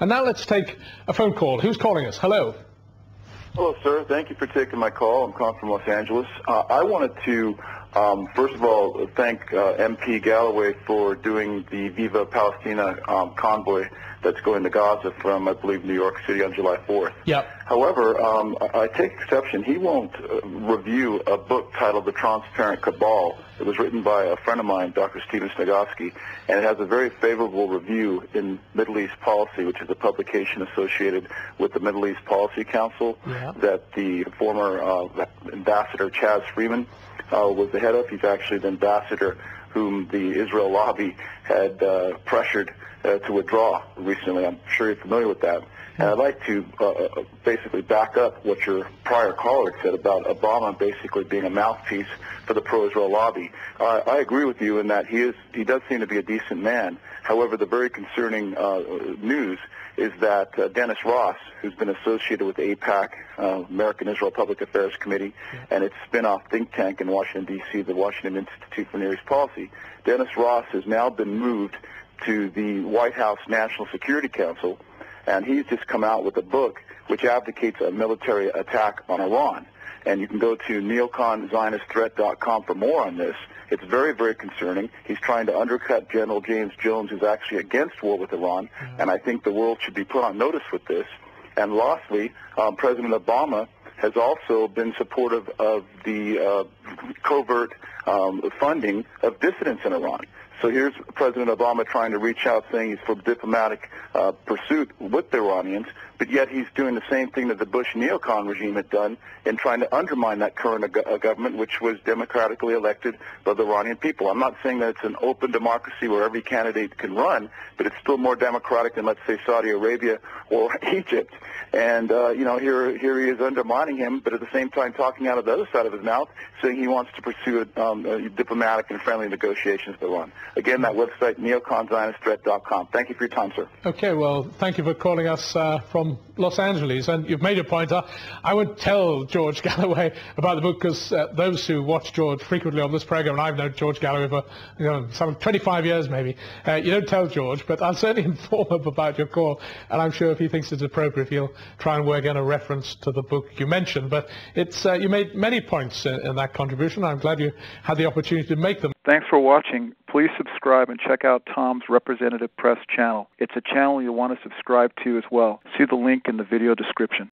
And now let's take a phone call. Who's calling us? Hello. Hello, sir. Thank you for taking my call. I'm calling from Los Angeles. I wanted to, first of all, thank MP Galloway for doing the Viva Palestina convoy that's going to Gaza from, I believe, New York City on July 4th. Yep. However, I take exception. He won't review a book titled The Transparent Cabal. It was written by a friend of mine, Dr. Sniegoski, and it has a very favorable review in Middle East Policy, which is a publication associated with the Middle East Policy Council that the former ambassador Chaz Freeman was the head of. He's actually the ambassador whom the Israel lobby had pressured to withdraw recently. I'm sure you're familiar with that. And I'd like to basically back up what your prior caller said about Obama basically being a mouthpiece for the pro-Israel lobby. I agree with you in that he does seem to be a decent man. However, the very concerning news is that Dennis Ross, who's been associated with AIPAC, American Israel Public Affairs Committee, and its spin-off think tank in Washington, D.C., the Washington Institute for Near East Policy, Dennis Ross has now been moved to the White House National Security Council, and he's just come out with a book which advocates a military attack on Iran. And you can go to NeoconZionistThreat.com for more on this. It's very, very concerning. He's trying to undercut General James Jones, who's actually against war with Iran, and I think the world should be put on notice with this. And lastly, President Obama has also been supportive of the covert funding of dissidents in Iran. So here's President Obama trying to reach out, saying he's for diplomatic pursuit with the Iranians, but yet he's doing the same thing that the Bush Neocon regime had done in trying to undermine that current government, which was democratically elected by the Iranian people. I'm not saying that it's an open democracy where every candidate can run, but it's still more democratic than, let's say, Saudi Arabia or Egypt. And, here he is undermining him, but at the same time talking out of the other side of his mouth, saying he wants to pursue diplomatic and friendly negotiations with Iran. Again, that website, NeoconZionistThreat.com. Thank you for your time, sir. Okay, well, thank you for calling us from Los Angeles. And you've made a point. I would tell George Galloway about the book, because those who watch George frequently on this program, and I've known George Galloway for some 25 years maybe, you don't tell George, but I'll certainly inform him about your call. And I'm sure if he thinks it's appropriate, he'll try and work in a reference to the book you mentioned. But it's you made many points in that contribution. I'm glad you had the opportunity to make them. Thanks for watching. Please subscribe and check out Tom's Representative Press channel. It's a channel you'll want to subscribe to as well. See the link in the video description.